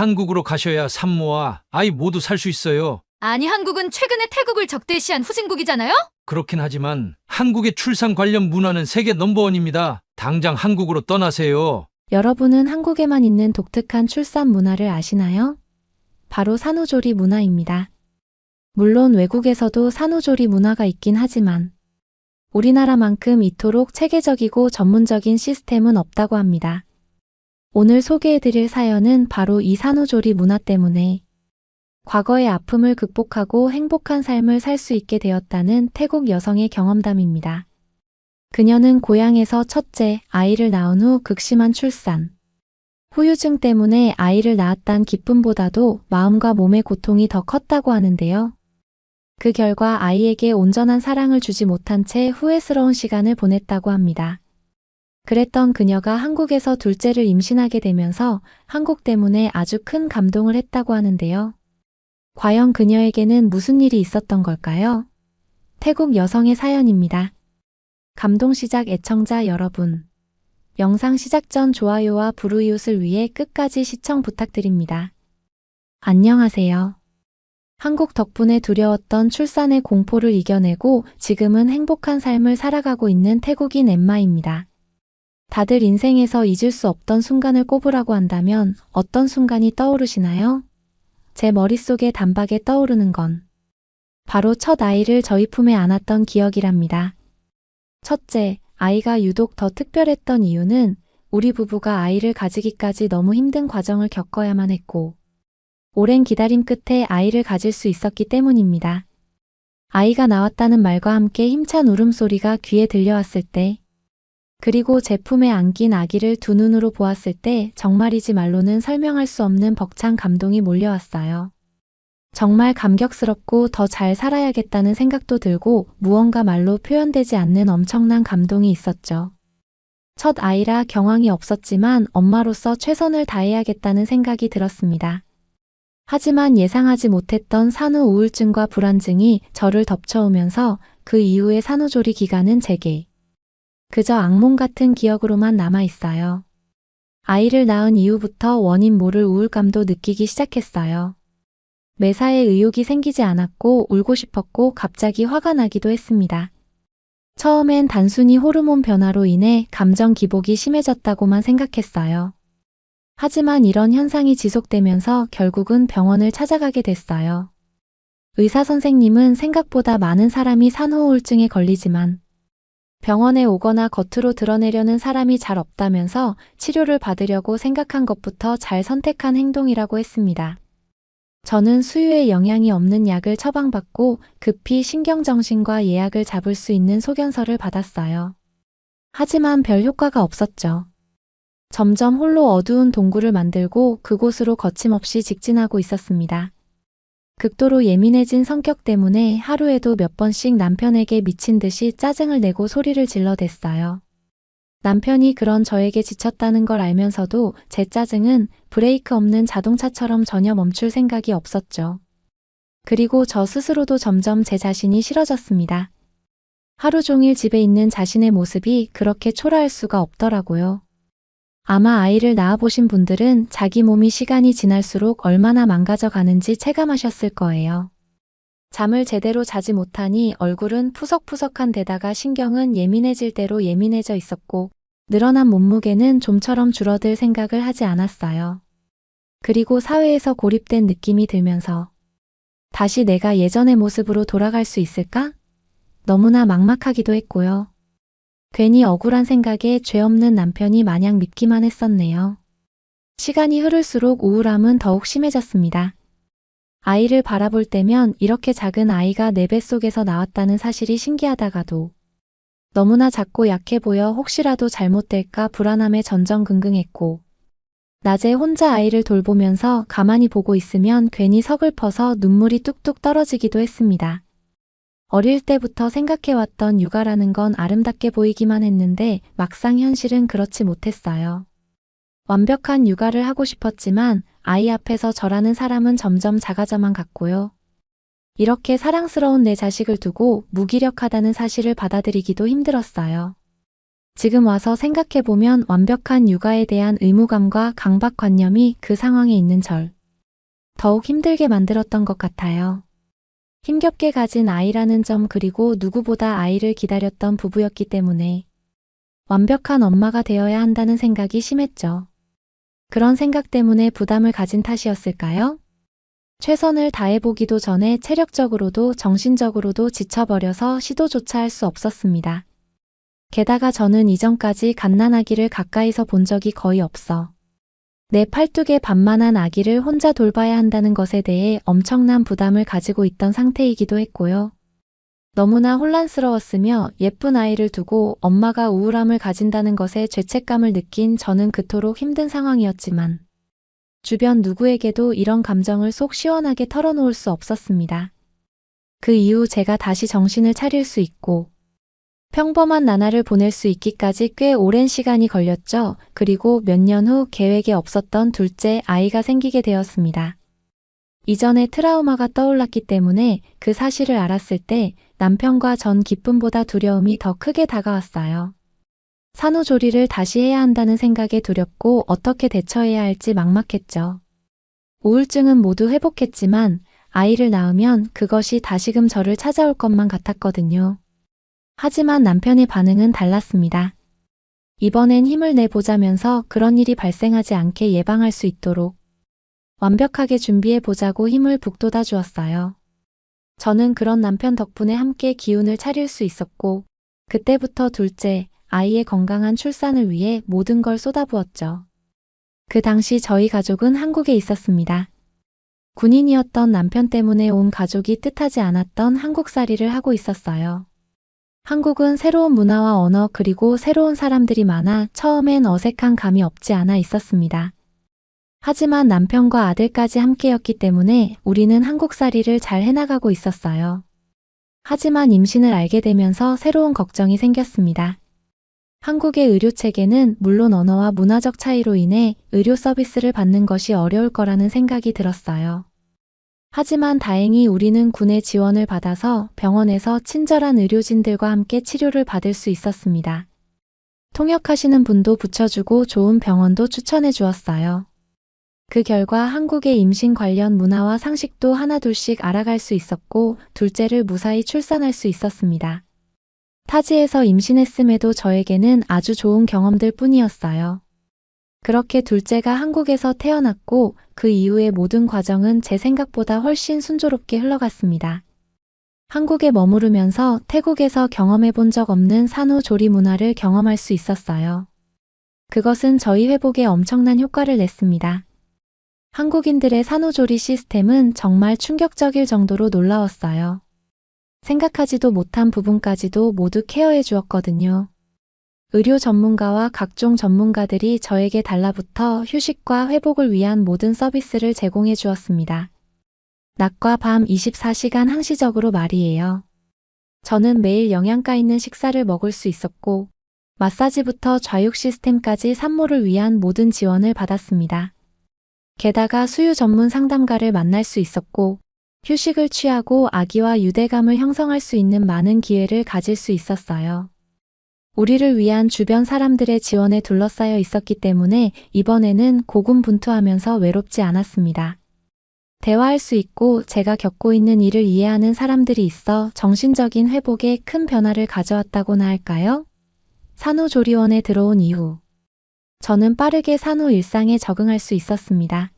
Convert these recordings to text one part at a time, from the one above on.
한국으로 가셔야 산모와 아이 모두 살 수 있어요. 아니, 한국은 최근에 태국을 적대시한 후진국이잖아요? 그렇긴 하지만 한국의 출산 관련 문화는 세계 넘버원입니다. 당장 한국으로 떠나세요. 여러분은 한국에만 있는 독특한 출산 문화를 아시나요? 바로 산후조리 문화입니다. 물론 외국에서도 산후조리 문화가 있긴 하지만 우리나라만큼 이토록 체계적이고 전문적인 시스템은 없다고 합니다. 오늘 소개해드릴 사연은 바로 이 산후조리 문화 때문에 과거의 아픔을 극복하고 행복한 삶을 살 수 있게 되었다는 태국 여성의 경험담입니다. 그녀는 고향에서 첫째 아이를 낳은 후 극심한 출산, 후유증 때문에 아이를 낳았단 기쁨보다도 마음과 몸의 고통이 더 컸다고 하는데요. 그 결과 아이에게 온전한 사랑을 주지 못한 채 후회스러운 시간을 보냈다고 합니다. 그랬던 그녀가 한국에서 둘째를 임신하게 되면서 한국 때문에 아주 큰 감동을 했다고 하는데요. 과연 그녀에게는 무슨 일이 있었던 걸까요? 태국 여성의 사연입니다. 감동 시작 애청자 여러분. 영상 시작 전 좋아요와 불우이웃을 위해 끝까지 시청 부탁드립니다. 안녕하세요. 한국 덕분에 두려웠던 출산의 공포를 이겨내고 지금은 행복한 삶을 살아가고 있는 태국인 엠마입니다. 다들 인생에서 잊을 수 없던 순간을 꼽으라고 한다면 어떤 순간이 떠오르시나요? 제 머릿속에 단박에 떠오르는 건 바로 첫 아이를 저희 품에 안았던 기억이랍니다. 첫째, 아이가 유독 더 특별했던 이유는 우리 부부가 아이를 가지기까지 너무 힘든 과정을 겪어야만 했고 오랜 기다림 끝에 아이를 가질 수 있었기 때문입니다. 아이가 나왔다는 말과 함께 힘찬 울음소리가 귀에 들려왔을 때, 그리고 제 품에 안긴 아기를 두 눈으로 보았을 때 정말이지 말로는 설명할 수 없는 벅찬 감동이 몰려왔어요. 정말 감격스럽고 더 잘 살아야겠다는 생각도 들고 무언가 말로 표현되지 않는 엄청난 감동이 있었죠. 첫 아이라 경황이 없었지만 엄마로서 최선을 다해야겠다는 생각이 들었습니다. 하지만 예상하지 못했던 산후 우울증과 불안증이 저를 덮쳐오면서 그 이후의 산후조리 기간은 제게 그저 악몽 같은 기억으로만 남아있어요. 아이를 낳은 이후부터 원인 모를 우울감도 느끼기 시작했어요. 매사에 의욕이 생기지 않았고 울고 싶었고 갑자기 화가 나기도 했습니다. 처음엔 단순히 호르몬 변화로 인해 감정 기복이 심해졌다고만 생각했어요. 하지만 이런 현상이 지속되면서 결국은 병원을 찾아가게 됐어요. 의사 선생님은 생각보다 많은 사람이 산후우울증에 걸리지만 병원에 오거나 겉으로 드러내려는 사람이 잘 없다면서 치료를 받으려고 생각한 것부터 잘 선택한 행동이라고 했습니다. 저는 수유에 영향이 없는 약을 처방받고 급히 신경정신과 예약을 잡을 수 있는 소견서를 받았어요. 하지만 별 효과가 없었죠. 점점 홀로 어두운 동굴을 만들고 그곳으로 거침없이 직진하고 있었습니다. 극도로 예민해진 성격 때문에 하루에도 몇 번씩 남편에게 미친 듯이 짜증을 내고 소리를 질러댔어요. 남편이 그런 저에게 지쳤다는 걸 알면서도 제 짜증은 브레이크 없는 자동차처럼 전혀 멈출 생각이 없었죠. 그리고 저 스스로도 점점 제 자신이 싫어졌습니다. 하루 종일 집에 있는 자신의 모습이 그렇게 초라할 수가 없더라고요. 아마 아이를 낳아보신 분들은 자기 몸이 시간이 지날수록 얼마나 망가져 가는지 체감하셨을 거예요. 잠을 제대로 자지 못하니 얼굴은 푸석푸석한 데다가 신경은 예민해질 대로 예민해져 있었고 늘어난 몸무게는 좀처럼 줄어들 생각을 하지 않았어요. 그리고 사회에서 고립된 느낌이 들면서 다시 내가 예전의 모습으로 돌아갈 수 있을까? 너무나 막막하기도 했고요. 괜히 억울한 생각에 죄 없는 남편이 마냥 밉기만 했었네요. 시간이 흐를수록 우울함은 더욱 심해졌습니다. 아이를 바라볼 때면 이렇게 작은 아이가 내 뱃속에서 나왔다는 사실이 신기하다가도 너무나 작고 약해 보여 혹시라도 잘못될까 불안함에 전전긍긍했고 낮에 혼자 아이를 돌보면서 가만히 보고 있으면 괜히 서글퍼서 눈물이 뚝뚝 떨어지기도 했습니다. 어릴 때부터 생각해왔던 육아라는 건 아름답게 보이기만 했는데 막상 현실은 그렇지 못했어요. 완벽한 육아를 하고 싶었지만 아이 앞에서 저라는 사람은 점점 작아져만 갔고요. 이렇게 사랑스러운 내 자식을 두고 무기력하다는 사실을 받아들이기도 힘들었어요. 지금 와서 생각해보면 완벽한 육아에 대한 의무감과 강박관념이 그 상황에 있는 절 더욱 힘들게 만들었던 것 같아요. 힘겹게 가진 아이라는 점 그리고 누구보다 아이를 기다렸던 부부였기 때문에 완벽한 엄마가 되어야 한다는 생각이 심했죠. 그런 생각 때문에 부담을 가진 탓이었을까요? 최선을 다해보기도 전에 체력적으로도 정신적으로도 지쳐버려서 시도조차 할 수 없었습니다. 게다가 저는 이전까지 갓난아기를 가까이서 본 적이 거의 없어 내 팔뚝에 반만한 아기를 혼자 돌봐야 한다는 것에 대해 엄청난 부담을 가지고 있던 상태이기도 했고요. 너무나 혼란스러웠으며 예쁜 아이를 두고 엄마가 우울함을 가진다는 것에 죄책감을 느낀 저는 그토록 힘든 상황이었지만 주변 누구에게도 이런 감정을 속 시원하게 털어놓을 수 없었습니다. 그 이후 제가 다시 정신을 차릴 수 있고 평범한 나날을 보낼 수 있기까지 꽤 오랜 시간이 걸렸죠. 그리고 몇 년 후 계획에 없었던 둘째 아이가 생기게 되었습니다. 이전에 트라우마가 떠올랐기 때문에 그 사실을 알았을 때 남편과 전 기쁨보다 두려움이 더 크게 다가왔어요. 산후조리를 다시 해야 한다는 생각에 두렵고 어떻게 대처해야 할지 막막했죠. 우울증은 모두 회복했지만 아이를 낳으면 그것이 다시금 저를 찾아올 것만 같았거든요. 하지만 남편의 반응은 달랐습니다. 이번엔 힘을 내보자면서 그런 일이 발생하지 않게 예방할 수 있도록 완벽하게 준비해보자고 힘을 북돋아 주었어요. 저는 그런 남편 덕분에 함께 기운을 차릴 수 있었고 그때부터 둘째, 아이의 건강한 출산을 위해 모든 걸 쏟아부었죠. 그 당시 저희 가족은 한국에 있었습니다. 군인이었던 남편 때문에 온 가족이 뜻하지 않았던 한국살이를 하고 있었어요. 한국은 새로운 문화와 언어 그리고 새로운 사람들이 많아 처음엔 어색한 감이 없지 않아 있었습니다. 하지만 남편과 아들까지 함께였기 때문에 우리는 한국살이를 잘 해나가고 있었어요. 하지만 임신을 알게 되면서 새로운 걱정이 생겼습니다. 한국의 의료 체계는 물론 언어와 문화적 차이로 인해 의료 서비스를 받는 것이 어려울 거라는 생각이 들었어요. 하지만 다행히 우리는 군의 지원을 받아서 병원에서 친절한 의료진들과 함께 치료를 받을 수 있었습니다. 통역하시는 분도 붙여주고 좋은 병원도 추천해 주었어요. 그 결과 한국의 임신 관련 문화와 상식도 하나둘씩 알아갈 수 있었고 둘째를 무사히 출산할 수 있었습니다. 타지에서 임신했음에도 저에게는 아주 좋은 경험들 뿐이었어요. 그렇게 둘째가 한국에서 태어났고 그 이후의 모든 과정은 제 생각보다 훨씬 순조롭게 흘러갔습니다. 한국에 머무르면서 태국에서 경험해 본 적 없는 산후조리 문화를 경험할 수 있었어요. 그것은 저희 회복에 엄청난 효과를 냈습니다. 한국인들의 산후조리 시스템은 정말 충격적일 정도로 놀라웠어요. 생각하지도 못한 부분까지도 모두 케어해 주었거든요. 의료 전문가와 각종 전문가들이 저에게 달라붙어 휴식과 회복을 위한 모든 서비스를 제공해 주었습니다. 낮과 밤 24시간 항시적으로 말이에요. 저는 매일 영양가 있는 식사를 먹을 수 있었고 마사지부터 좌육 시스템까지 산모를 위한 모든 지원을 받았습니다. 게다가 수유 전문 상담가를 만날 수 있었고 휴식을 취하고 아기와 유대감을 형성할 수 있는 많은 기회를 가질 수 있었어요. 우리를 위한 주변 사람들의 지원에 둘러싸여 있었기 때문에 이번에는 고군분투하면서 외롭지 않았습니다. 대화할 수 있고 제가 겪고 있는 일을 이해하는 사람들이 있어 정신적인 회복에 큰 변화를 가져왔다고나 할까요? 산후조리원에 들어온 이후 저는 빠르게 산후 일상에 적응할 수 있었습니다.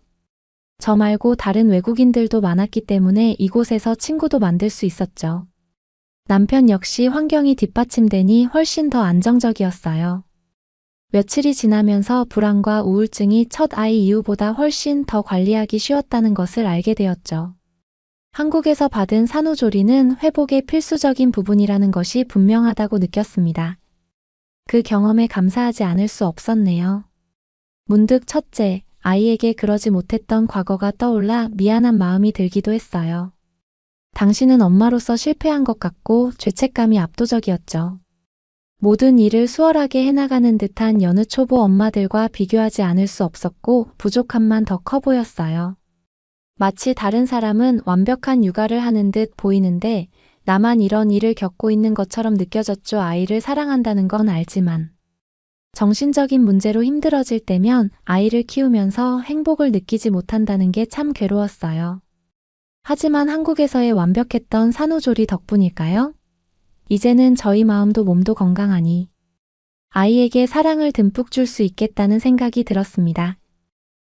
저 말고 다른 외국인들도 많았기 때문에 이곳에서 친구도 만들 수 있었죠. 남편 역시 환경이 뒷받침되니 훨씬 더 안정적이었어요. 며칠이 지나면서 불안과 우울증이 첫 아이 이후보다 훨씬 더 관리하기 쉬웠다는 것을 알게 되었죠. 한국에서 받은 산후조리는 회복의 필수적인 부분이라는 것이 분명하다고 느꼈습니다. 그 경험에 감사하지 않을 수 없었네요. 문득 첫째, 아이에게 그러지 못했던 과거가 떠올라 미안한 마음이 들기도 했어요. 당신은 엄마로서 실패한 것 같고 죄책감이 압도적이었죠. 모든 일을 수월하게 해나가는 듯한 여느 초보 엄마들과 비교하지 않을 수 없었고 부족함만 더 커 보였어요. 마치 다른 사람은 완벽한 육아를 하는 듯 보이는데 나만 이런 일을 겪고 있는 것처럼 느껴졌죠. 아이를 사랑한다는 건 알지만 정신적인 문제로 힘들어질 때면 아이를 키우면서 행복을 느끼지 못한다는 게 참 괴로웠어요. 하지만 한국에서의 완벽했던 산후조리 덕분일까요? 이제는 저희 마음도 몸도 건강하니 아이에게 사랑을 듬뿍 줄 수 있겠다는 생각이 들었습니다.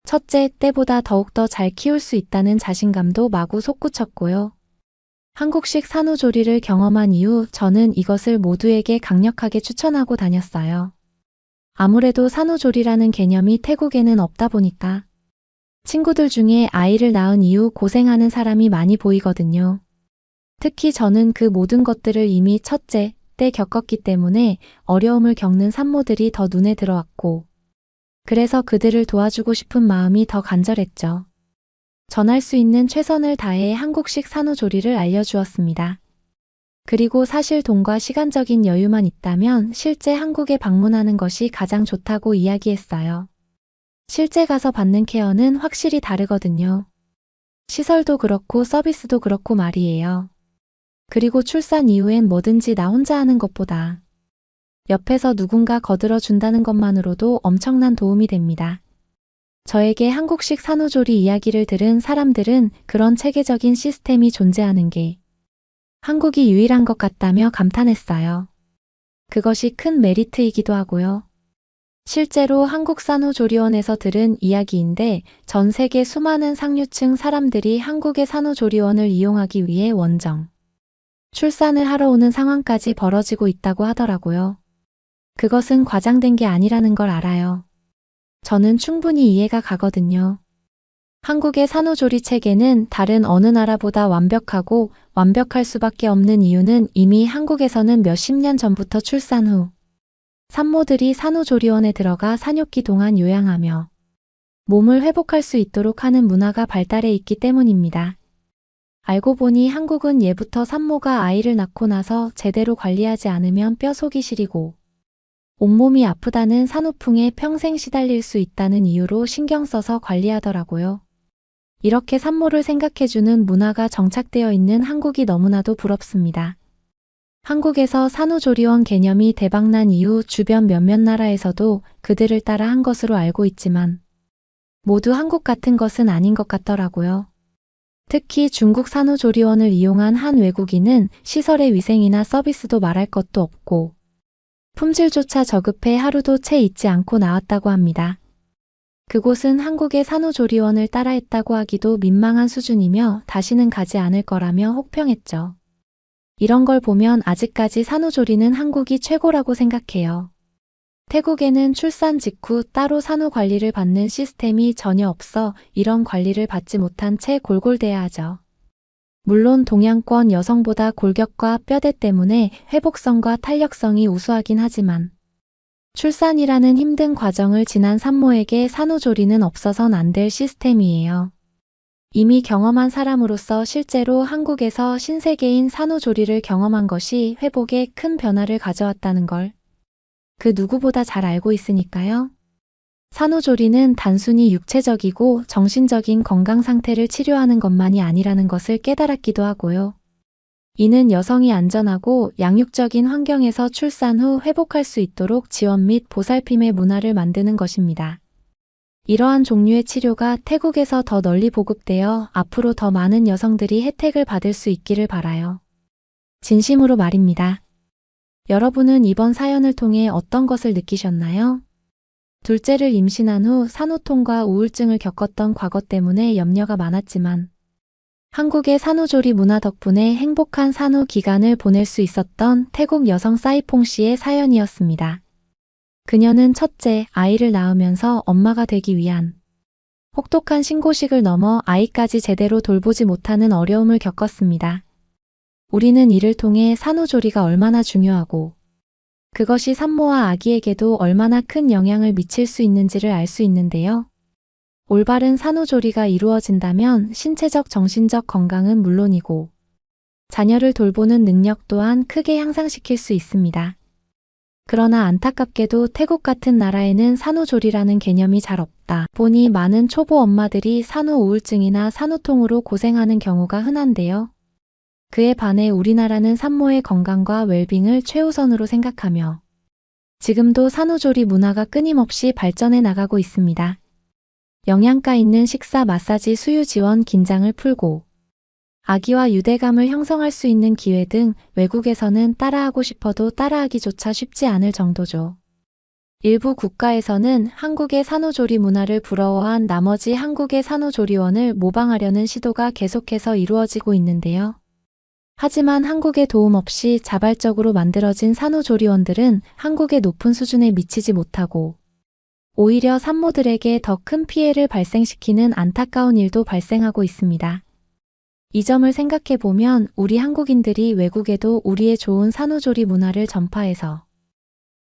첫째 때보다 더욱더 잘 키울 수 있다는 자신감도 마구 솟구쳤고요. 한국식 산후조리를 경험한 이후 저는 이것을 모두에게 강력하게 추천하고 다녔어요. 아무래도 산후조리라는 개념이 태국에는 없다 보니까 친구들 중에 아이를 낳은 이후 고생하는 사람이 많이 보이거든요. 특히 저는 그 모든 것들을 이미 첫째 때 겪었기 때문에 어려움을 겪는 산모들이 더 눈에 들어왔고, 그래서 그들을 도와주고 싶은 마음이 더 간절했죠. 전할 수 있는 최선을 다해 한국식 산후조리를 알려주었습니다. 그리고 사실 돈과 시간적인 여유만 있다면 실제 한국에 방문하는 것이 가장 좋다고 이야기했어요. 실제 가서 받는 케어는 확실히 다르거든요. 시설도 그렇고 서비스도 그렇고 말이에요. 그리고 출산 이후엔 뭐든지 나 혼자 하는 것보다 옆에서 누군가 거들어 준다는 것만으로도 엄청난 도움이 됩니다. 저에게 한국식 산후조리 이야기를 들은 사람들은 그런 체계적인 시스템이 존재하는 게 한국이 유일한 것 같다며 감탄했어요. 그것이 큰 메리트이기도 하고요. 실제로 한국산후조리원에서 들은 이야기인데 전 세계 수많은 상류층 사람들이 한국의 산후조리원을 이용하기 위해 원정 출산을 하러 오는 상황까지 벌어지고 있다고 하더라고요. 그것은 과장된 게 아니라는 걸 알아요. 저는 충분히 이해가 가거든요. 한국의 산후조리 체계는 다른 어느 나라보다 완벽하고 완벽할 수밖에 없는 이유는 이미 한국에서는 몇십 년 전부터 출산 후 산모들이 산후조리원에 들어가 산욕기 동안 요양하며 몸을 회복할 수 있도록 하는 문화가 발달해 있기 때문입니다. 알고 보니 한국은 예부터 산모가 아이를 낳고 나서 제대로 관리하지 않으면 뼈 속이 시리고 온몸이 아프다는 산후풍에 평생 시달릴 수 있다는 이유로 신경 써서 관리하더라고요. 이렇게 산모를 생각해주는 문화가 정착되어 있는 한국이 너무나도 부럽습니다. 한국에서 산후조리원 개념이 대박난 이후 주변 몇몇 나라에서도 그들을 따라 한 것으로 알고 있지만 모두 한국 같은 것은 아닌 것 같더라고요. 특히 중국 산후조리원을 이용한 한 외국인은 시설의 위생이나 서비스도 말할 것도 없고 품질조차 저급해 하루도 채 있지 않고 나왔다고 합니다. 그곳은 한국의 산후조리원을 따라했다고 하기도 민망한 수준이며 다시는 가지 않을 거라며 혹평했죠. 이런 걸 보면 아직까지 산후조리는 한국이 최고라고 생각해요. 태국에는 출산 직후 따로 산후 관리를 받는 시스템이 전혀 없어 이런 관리를 받지 못한 채 골골대야 하죠. 물론 동양권 여성보다 골격과 뼈대 때문에 회복성과 탄력성이 우수하긴 하지만 출산이라는 힘든 과정을 지난 산모에게 산후조리는 없어선 안 될 시스템이에요. 이미 경험한 사람으로서 실제로 한국에서 신세계인 산후조리를 경험한 것이 회복에 큰 변화를 가져왔다는 걸 그 누구보다 잘 알고 있으니까요. 산후조리는 단순히 육체적이고 정신적인 건강 상태를 치료하는 것만이 아니라는 것을 깨달았기도 하고요. 이는 여성이 안전하고 양육적인 환경에서 출산 후 회복할 수 있도록 지원 및 보살핌의 문화를 만드는 것입니다. 이러한 종류의 치료가 태국에서 더 널리 보급되어 앞으로 더 많은 여성들이 혜택을 받을 수 있기를 바라요. 진심으로 말입니다. 여러분은 이번 사연을 통해 어떤 것을 느끼셨나요? 둘째를 임신한 후 산후통과 우울증을 겪었던 과거 때문에 염려가 많았지만 한국의 산후조리 문화 덕분에 행복한 산후 기간을 보낼 수 있었던 태국 여성 사이퐁 씨의 사연이었습니다. 그녀는 첫째 아이를 낳으면서 엄마가 되기 위한 혹독한 신고식을 넘어 아이까지 제대로 돌보지 못하는 어려움을 겪었습니다. 우리는 이를 통해 산후조리가 얼마나 중요하고 그것이 산모와 아기에게도 얼마나 큰 영향을 미칠 수 있는지를 알 수 있는데요. 올바른 산후조리가 이루어진다면 신체적 정신적 건강은 물론이고 자녀를 돌보는 능력 또한 크게 향상시킬 수 있습니다. 그러나 안타깝게도 태국 같은 나라에는 산후조리라는 개념이 잘 없다 보니 많은 초보 엄마들이 산후 우울증이나 산후통으로 고생하는 경우가 흔한데요. 그에 반해 우리나라는 산모의 건강과 웰빙을 최우선으로 생각하며 지금도 산후조리 문화가 끊임없이 발전해 나가고 있습니다. 영양가 있는 식사, 마사지, 수유 지원, 긴장을 풀고 아기와 유대감을 형성할 수 있는 기회 등 외국에서는 따라하고 싶어도 따라하기조차 쉽지 않을 정도죠. 일부 국가에서는 한국의 산후조리 문화를 부러워한 나머지 한국의 산후조리원을 모방하려는 시도가 계속해서 이루어지고 있는데요. 하지만 한국의 도움 없이 자발적으로 만들어진 산후조리원들은 한국의 높은 수준에 미치지 못하고 오히려 산모들에게 더 큰 피해를 발생시키는 안타까운 일도 발생하고 있습니다. 이 점을 생각해 보면 우리 한국인들이 외국에도 우리의 좋은 산후조리 문화를 전파해서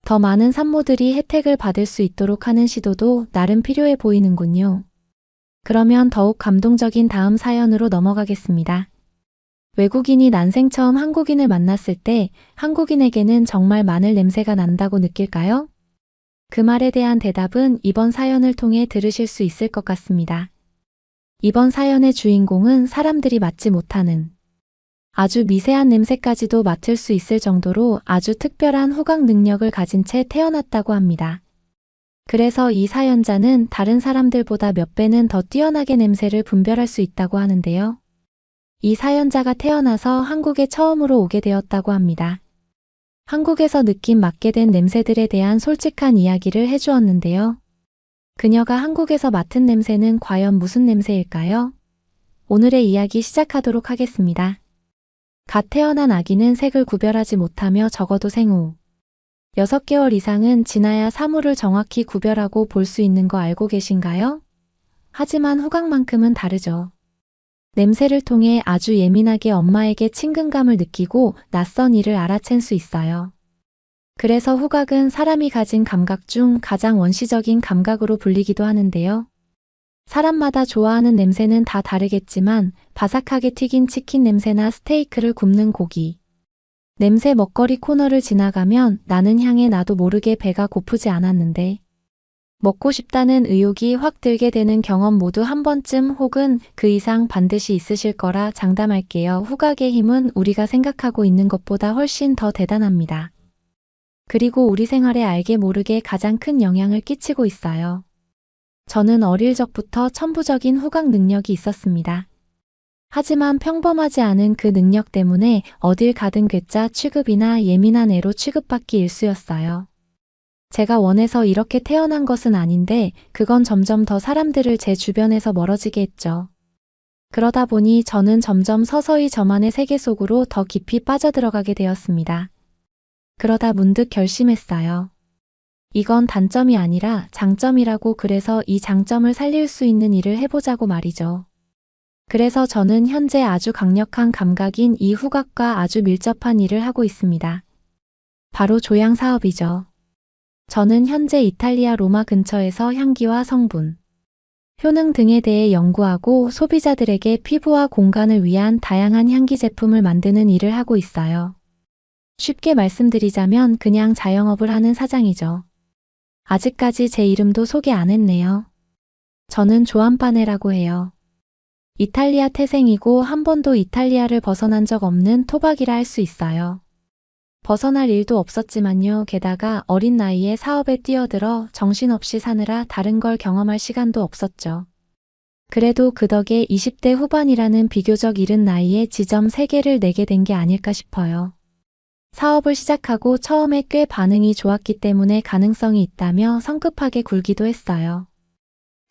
더 많은 산모들이 혜택을 받을 수 있도록 하는 시도도 나름 필요해 보이는군요. 그러면 더욱 감동적인 다음 사연으로 넘어가겠습니다. 외국인이 난생 처음 한국인을 만났을 때 한국인에게는 정말 마늘 냄새가 난다고 느낄까요? 그 말에 대한 대답은 이번 사연을 통해 들으실 수 있을 것 같습니다. 이번 사연의 주인공은 사람들이 맡지 못하는 아주 미세한 냄새까지도 맡을 수 있을 정도로 아주 특별한 후각 능력을 가진 채 태어났다고 합니다. 그래서 이 사연자는 다른 사람들보다 몇 배는 더 뛰어나게 냄새를 분별할 수 있다고 하는데요. 이 사연자가 태어나서 한국에 처음으로 오게 되었다고 합니다. 한국에서 느낌 맡게 된 냄새들에 대한 솔직한 이야기를 해주었는데요. 그녀가 한국에서 맡은 냄새는 과연 무슨 냄새일까요? 오늘의 이야기 시작하도록 하겠습니다. 갓 태어난 아기는 색을 구별하지 못하며 적어도 생후 6개월 이상은 지나야 사물을 정확히 구별하고 볼 수 있는 거 알고 계신가요? 하지만 후각만큼은 다르죠. 냄새를 통해 아주 예민하게 엄마에게 친근감을 느끼고 낯선 이를 알아챈 수 있어요. 그래서 후각은 사람이 가진 감각 중 가장 원시적인 감각으로 불리기도 하는데요. 사람마다 좋아하는 냄새는 다 다르겠지만 바삭하게 튀긴 치킨 냄새나 스테이크를 굽는 고기 냄새 먹거리 코너를 지나가면 나는 향해 나도 모르게 배가 고프지 않았는데 먹고 싶다는 의욕이 확 들게 되는 경험 모두 한 번쯤 혹은 그 이상 반드시 있으실 거라 장담할게요. 후각의 힘은 우리가 생각하고 있는 것보다 훨씬 더 대단합니다. 그리고 우리 생활에 알게 모르게 가장 큰 영향을 끼치고 있어요. 저는 어릴 적부터 천부적인 후각 능력이 있었습니다. 하지만 평범하지 않은 그 능력 때문에 어딜 가든 괴짜 취급이나 예민한 애로 취급받기 일쑤였어요. 제가 원해서 이렇게 태어난 것은 아닌데 그건 점점 더 사람들을 제 주변에서 멀어지게 했죠. 그러다 보니 저는 점점 서서히 저만의 세계 속으로 더 깊이 빠져들어가게 되었습니다. 그러다 문득 결심했어요. 이건 단점이 아니라 장점이라고. 그래서 이 장점을 살릴 수 있는 일을 해보자고 말이죠. 그래서 저는 현재 아주 강력한 감각인 이 후각과 아주 밀접한 일을 하고 있습니다. 바로 조향 사업이죠. 저는 현재 이탈리아 로마 근처에서 향기와 성분, 효능 등에 대해 연구하고 소비자들에게 피부와 공간을 위한 다양한 향기 제품을 만드는 일을 하고 있어요. 쉽게 말씀드리자면 그냥 자영업을 하는 사장이죠. 아직까지 제 이름도 소개 안 했네요. 저는 조안파네라고 해요. 이탈리아 태생이고 한 번도 이탈리아를 벗어난 적 없는 토박이라 할 수 있어요. 벗어날 일도 없었지만요. 게다가 어린 나이에 사업에 뛰어들어 정신없이 사느라 다른 걸 경험할 시간도 없었죠. 그래도 그 덕에 20대 후반이라는 비교적 이른 나이에 지점 3개를 내게 된 게 아닐까 싶어요. 사업을 시작하고 처음에 꽤 반응이 좋았기 때문에 가능성이 있다며 성급하게 굴기도 했어요.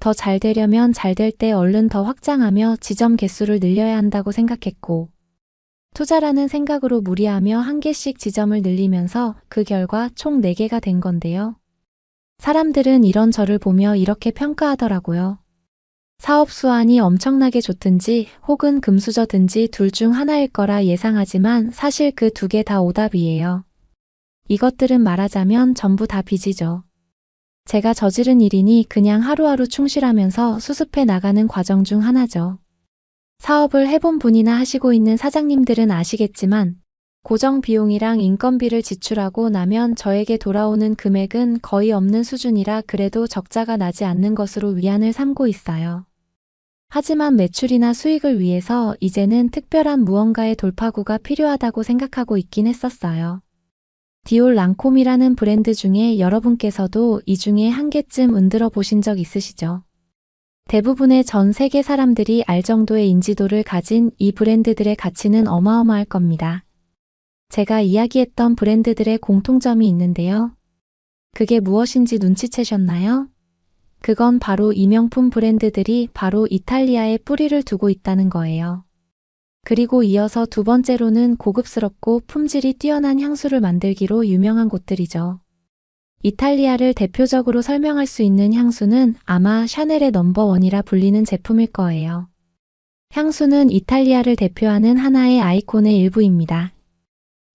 더 잘 되려면 잘 될 때 얼른 더 확장하며 지점 개수를 늘려야 한다고 생각했고 투자라는 생각으로 무리하며 한 개씩 지점을 늘리면서 그 결과 총 4개가 된 건데요. 사람들은 이런 저를 보며 이렇게 평가하더라고요. 사업 수완이 엄청나게 좋든지 혹은 금수저든지 둘 중 하나일 거라 예상하지만 사실 그 2개 다 오답이에요. 이것들은 말하자면 전부 다 빚이죠. 제가 저지른 일이니 그냥 하루하루 충실하면서 수습해 나가는 과정 중 하나죠. 사업을 해본 분이나 하시고 있는 사장님들은 아시겠지만 고정 비용이랑 인건비를 지출하고 나면 저에게 돌아오는 금액은 거의 없는 수준이라 그래도 적자가 나지 않는 것으로 위안을 삼고 있어요. 하지만 매출이나 수익을 위해서 이제는 특별한 무언가의 돌파구가 필요하다고 생각하고 있긴 했었어요. 디올 랑콤이라는 브랜드 중에 여러분께서도 이 중에 한 개쯤 은들어 보신 적 있으시죠? 대부분의 전 세계 사람들이 알 정도의 인지도를 가진 이 브랜드들의 가치는 어마어마할 겁니다. 제가 이야기했던 브랜드들의 공통점이 있는데요. 그게 무엇인지 눈치채셨나요? 그건 바로 이 명품 브랜드들이 바로 이탈리아에 뿌리를 두고 있다는 거예요. 그리고 이어서 두 번째로는 고급스럽고 품질이 뛰어난 향수를 만들기로 유명한 곳들이죠. 이탈리아를 대표적으로 설명할 수 있는 향수는 아마 샤넬의 넘버원이라 불리는 제품일 거예요. 향수는 이탈리아를 대표하는 하나의 아이콘의 일부입니다.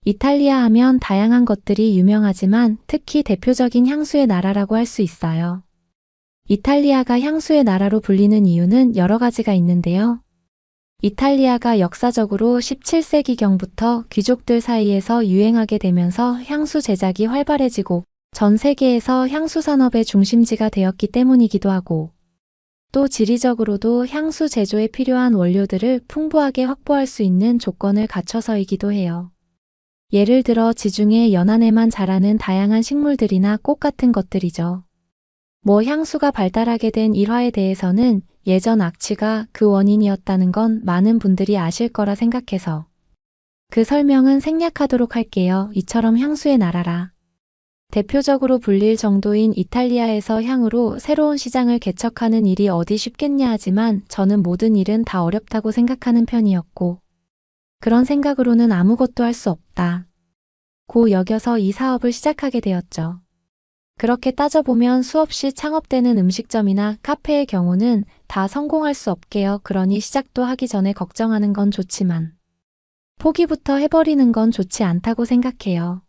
이탈리아 하면 다양한 것들이 유명하지만 특히 대표적인 향수의 나라라고 할 수 있어요. 이탈리아가 향수의 나라로 불리는 이유는 여러 가지가 있는데요. 이탈리아가 역사적으로 17세기경부터 귀족들 사이에서 유행하게 되면서 향수 제작이 활발해지고 전 세계에서 향수 산업의 중심지가 되었기 때문이기도 하고, 또 지리적으로도 향수 제조에 필요한 원료들을 풍부하게 확보할 수 있는 조건을 갖춰서이기도 해요. 예를 들어 지중해 연안에만 자라는 다양한 식물들이나 꽃 같은 것들이죠. 향수가 발달하게 된 일화에 대해서는 예전 악취가 그 원인이었다는 건 많은 분들이 아실 거라 생각해서 그 설명은 생략하도록 할게요. 이처럼 향수의 나라라 대표적으로 불릴 정도인 이탈리아에서 향으로 새로운 시장을 개척하는 일이 어디 쉽겠냐 하지만 저는 모든 일은 다 어렵다고 생각하는 편이었고, 그런 생각으로는 아무것도 할 수 없다 고 여겨서 이 사업을 시작하게 되었죠. 그렇게 따져보면 수없이 창업되는 음식점이나 카페의 경우는 다 성공할 수 없게요. 그러니 시작도 하기 전에 걱정하는 건 좋지만 포기부터 해버리는 건 좋지 않다고 생각해요.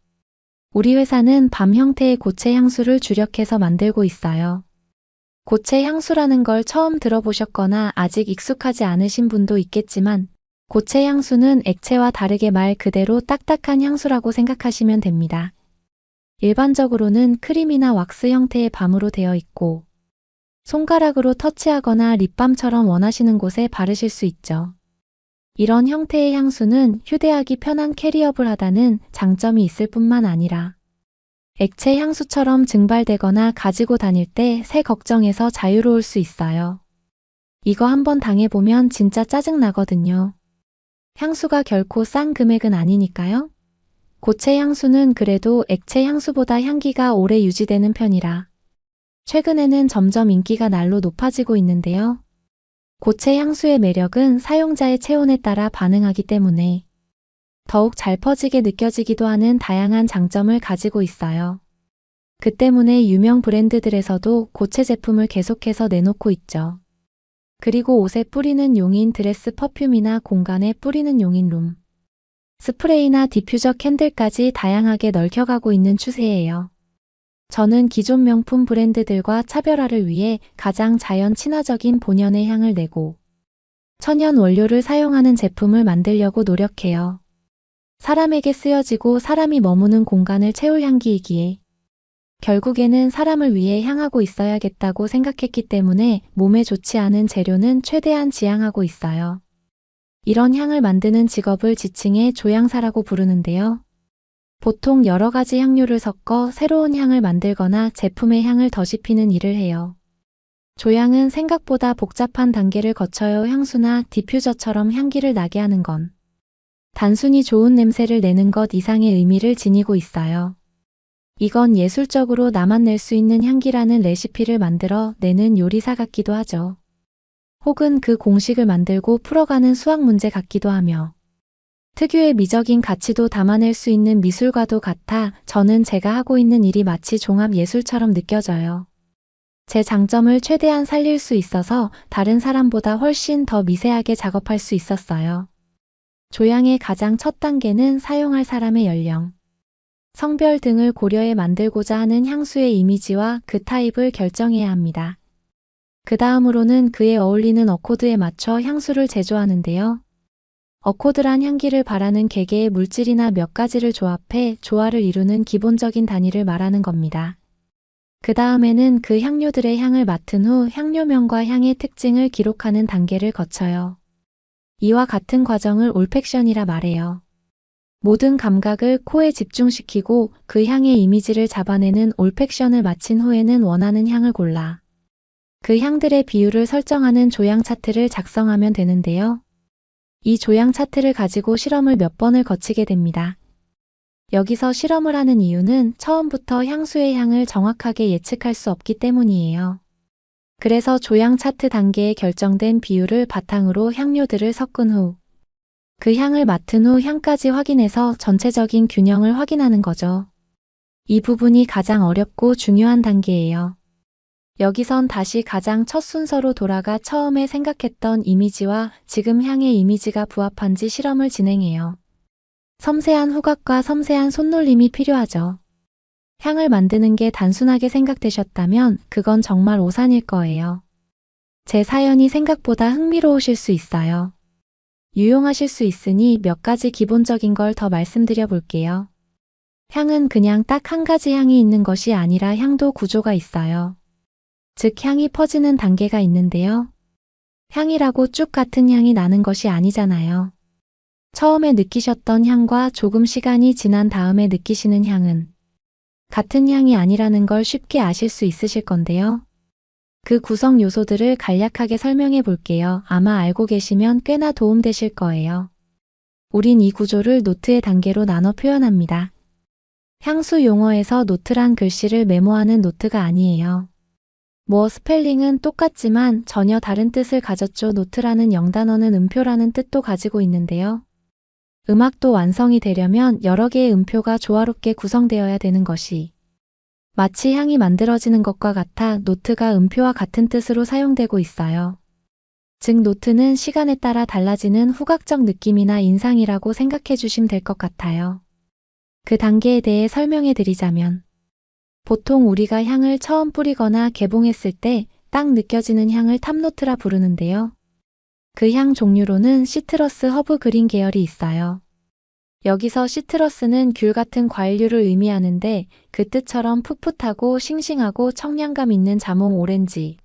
우리 회사는 밤 형태의 고체 향수를 주력해서 만들고 있어요. 고체 향수라는 걸 처음 들어보셨거나 아직 익숙하지 않으신 분도 있겠지만 고체 향수는 액체와 다르게 말 그대로 딱딱한 향수라고 생각하시면 됩니다. 일반적으로는 크림이나 왁스 형태의 밤으로 되어 있고 손가락으로 터치하거나 립밤처럼 원하시는 곳에 바르실 수 있죠. 이런 형태의 향수는 휴대하기 편한 캐리업을 하다는 장점이 있을 뿐만 아니라 액체 향수처럼 증발되거나 가지고 다닐 때 새 걱정에서 자유로울 수 있어요. 이거 한번 당해보면 진짜 짜증나거든요. 향수가 결코 싼 금액은 아니니까요. 고체 향수는 그래도 액체 향수보다 향기가 오래 유지되는 편이라 최근에는 점점 인기가 날로 높아지고 있는데요. 고체 향수의 매력은 사용자의 체온에 따라 반응하기 때문에 더욱 잘 퍼지게 느껴지기도 하는 다양한 장점을 가지고 있어요. 그 때문에 유명 브랜드들에서도 고체 제품을 계속해서 내놓고 있죠. 그리고 옷에 뿌리는 용인 드레스 퍼퓸이나 공간에 뿌리는 용인 룸 스프레이나 디퓨저 캔들까지 다양하게 넓혀가고 있는 추세예요. 저는 기존 명품 브랜드들과 차별화를 위해 가장 자연 친화적인 본연의 향을 내고 천연 원료를 사용하는 제품을 만들려고 노력해요. 사람에게 쓰여지고 사람이 머무는 공간을 채울 향기이기에 결국에는 사람을 위해 향하고 있어야겠다고 생각했기 때문에 몸에 좋지 않은 재료는 최대한 지양하고 있어요. 이런 향을 만드는 직업을 지칭해 조향사라고 부르는데요. 보통 여러 가지 향료를 섞어 새로운 향을 만들거나 제품의 향을 더씹히는 일을 해요. 조향은 생각보다 복잡한 단계를 거쳐요. 향수나 디퓨저처럼 향기를 나게 하는 건 단순히 좋은 냄새를 내는 것 이상의 의미를 지니고 있어요. 이건 예술적으로 나만 낼 수 있는 향기라는 레시피를 만들어 내는 요리사 같기도 하죠. 혹은 그 공식을 만들고 풀어가는 수학 문제 같기도 하며 특유의 미적인 가치도 담아낼 수 있는 미술과도 같아 저는 제가 하고 있는 일이 마치 종합 예술처럼 느껴져요. 제 장점을 최대한 살릴 수 있어서 다른 사람보다 훨씬 더 미세하게 작업할 수 있었어요. 조향의 가장 첫 단계는 사용할 사람의 연령, 성별 등을 고려해 만들고자 하는 향수의 이미지와 그 타입을 결정해야 합니다. 그 다음으로는 그에 어울리는 어코드에 맞춰 향수를 제조하는데요. 어코드란 향기를 바라는 개개의 물질이나 몇 가지를 조합해 조화를 이루는 기본적인 단위를 말하는 겁니다. 그 다음에는 그 향료들의 향을 맡은 후 향료명과 향의 특징을 기록하는 단계를 거쳐요. 이와 같은 과정을 올팩션이라 말해요. 모든 감각을 코에 집중시키고 그 향의 이미지를 잡아내는 올팩션을 마친 후에는 원하는 향을 골라 그 향들의 비율을 설정하는 조향 차트를 작성하면 되는데요. 이 조향 차트를 가지고 실험을 몇 번을 거치게 됩니다. 여기서 실험을 하는 이유는 처음부터 향수의 향을 정확하게 예측할 수 없기 때문이에요. 그래서 조향 차트 단계에 결정된 비율을 바탕으로 향료들을 섞은 후 그 향을 맡은 후 향까지 확인해서 전체적인 균형을 확인하는 거죠. 이 부분이 가장 어렵고 중요한 단계예요. 여기선 다시 가장 첫 순서로 돌아가 처음에 생각했던 이미지와 지금 향의 이미지가 부합한지 실험을 진행해요. 섬세한 후각과 섬세한 손놀림이 필요하죠. 향을 만드는 게 단순하게 생각되셨다면 그건 정말 오산일 거예요. 제 사연이 생각보다 흥미로우실 수 있어요. 유용하실 수 있으니 몇 가지 기본적인 걸 더 말씀드려 볼게요. 향은 그냥 딱 한 가지 향이 있는 것이 아니라 향도 구조가 있어요. 즉 향이 퍼지는 단계가 있는데요. 향이라고 쭉 같은 향이 나는 것이 아니잖아요. 처음에 느끼셨던 향과 조금 시간이 지난 다음에 느끼시는 향은 같은 향이 아니라는 걸 쉽게 아실 수 있으실 건데요. 그 구성 요소들을 간략하게 설명해 볼게요. 아마 알고 계시면 꽤나 도움되실 거예요. 우린 이 구조를 노트의 단계로 나눠 표현합니다. 향수 용어에서 노트란 글씨를 메모하는 노트가 아니에요. 스펠링은 똑같지만 전혀 다른 뜻을 가졌죠. 노트라는 영단어는 음표라는 뜻도 가지고 있는데요. 음악도 완성이 되려면 여러 개의 음표가 조화롭게 구성되어야 되는 것이 마치 향이 만들어지는 것과 같아 노트가 음표와 같은 뜻으로 사용되고 있어요. 즉 노트는 시간에 따라 달라지는 후각적 느낌이나 인상이라고 생각해 주시면 될 것 같아요. 그 단계에 대해 설명해 드리자면 보통 우리가 향을 처음 뿌리거나 개봉했을 때 딱 느껴지는 향을 탑노트라 부르는데요. 그 향 종류로는 시트러스, 허브, 그린 계열이 있어요. 여기서 시트러스는 귤 같은 과일류를 의미하는데 그 뜻처럼 풋풋하고 싱싱하고 청량감 있는 자몽, 오렌지,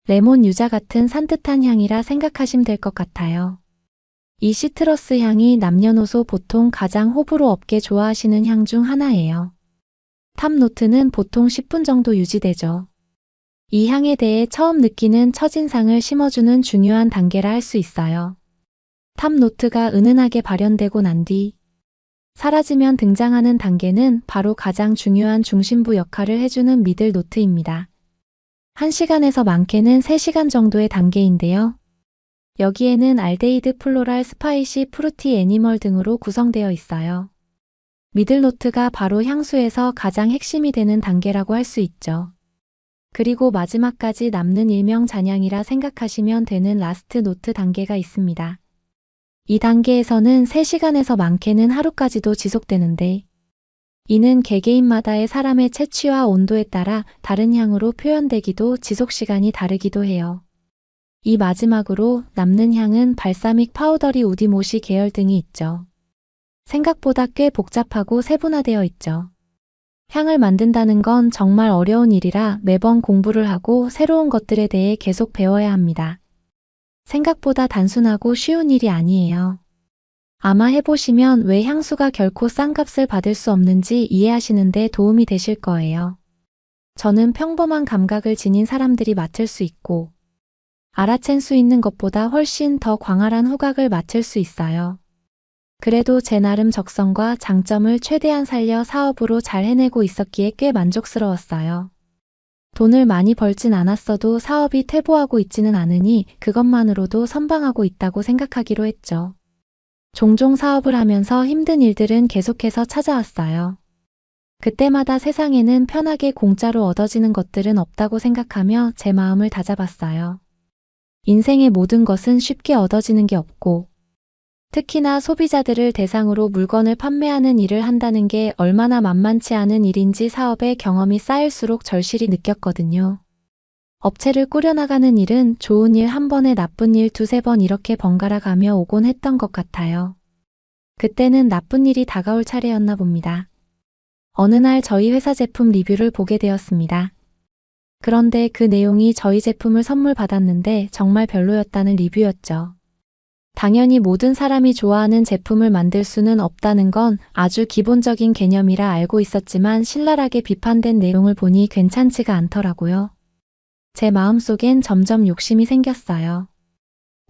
레몬, 유자 같은 산뜻한 향이라 생각하시면 될 것 같아요. 이 시트러스 향이 남녀노소 보통 가장 호불호 없게 좋아하시는 향 중 하나예요. 탑노트는 보통 10분 정도 유지되죠. 이 향에 대해 처음 느끼는 첫인상을 심어주는 중요한 단계라 할 수 있어요. 탑노트가 은은하게 발현되고 난 뒤 사라지면 등장하는 단계는 바로 가장 중요한 중심부 역할을 해주는 미들 노트입니다. 1시간에서 많게는 3시간 정도의 단계인데요. 여기에는 알데히드, 플로랄, 스파이시, 프루티, 애니멀 등으로 구성되어 있어요. 미들 노트가 바로 향수에서 가장 핵심이 되는 단계라고 할 수 있죠. 그리고 마지막까지 남는 일명 잔향이라 생각하시면 되는 라스트 노트 단계가 있습니다. 이 단계에서는 3시간에서 많게는 하루까지도 지속되는데 이는 개개인마다의 사람의 체취와 온도에 따라 다른 향으로 표현되기도 지속시간이 다르기도 해요. 이 마지막으로 남는 향은 발사믹, 파우더리, 우디, 모시 계열 등이 있죠. 생각보다 꽤 복잡하고 세분화되어 있죠. 향을 만든다는 건 정말 어려운 일이라 매번 공부를 하고 새로운 것들에 대해 계속 배워야 합니다. 생각보다 단순하고 쉬운 일이 아니에요. 아마 해보시면 왜 향수가 결코 싼 값을 받을 수 없는지 이해하시는 데 도움이 되실 거예요. 저는 평범한 감각을 지닌 사람들이 맡을 수 있고 알아챈 수 있는 것보다 훨씬 더 광활한 후각을 맡을 수 있어요. 그래도 제 나름 적성과 장점을 최대한 살려 사업으로 잘 해내고 있었기에 꽤 만족스러웠어요. 돈을 많이 벌진 않았어도 사업이 퇴보하고 있지는 않으니 그것만으로도 선방하고 있다고 생각하기로 했죠. 종종 사업을 하면서 힘든 일들은 계속해서 찾아왔어요. 그때마다 세상에는 편하게 공짜로 얻어지는 것들은 없다고 생각하며 제 마음을 다잡았어요. 인생의 모든 것은 쉽게 얻어지는 게 없고 특히나 소비자들을 대상으로 물건을 판매하는 일을 한다는 게 얼마나 만만치 않은 일인지 사업의 경험이 쌓일수록 절실히 느꼈거든요. 업체를 꾸려나가는 일은 좋은 일 한 번에 나쁜 일 두세 번 이렇게 번갈아 가며 오곤 했던 것 같아요. 그때는 나쁜 일이 다가올 차례였나 봅니다. 어느 날 저희 회사 제품 리뷰를 보게 되었습니다. 그런데 그 내용이 저희 제품을 선물 받았는데 정말 별로였다는 리뷰였죠. 당연히 모든 사람이 좋아하는 제품을 만들 수는 없다는 건 아주 기본적인 개념이라 알고 있었지만 신랄하게 비판된 내용을 보니 괜찮지가 않더라고요. 제 마음속엔 점점 욕심이 생겼어요.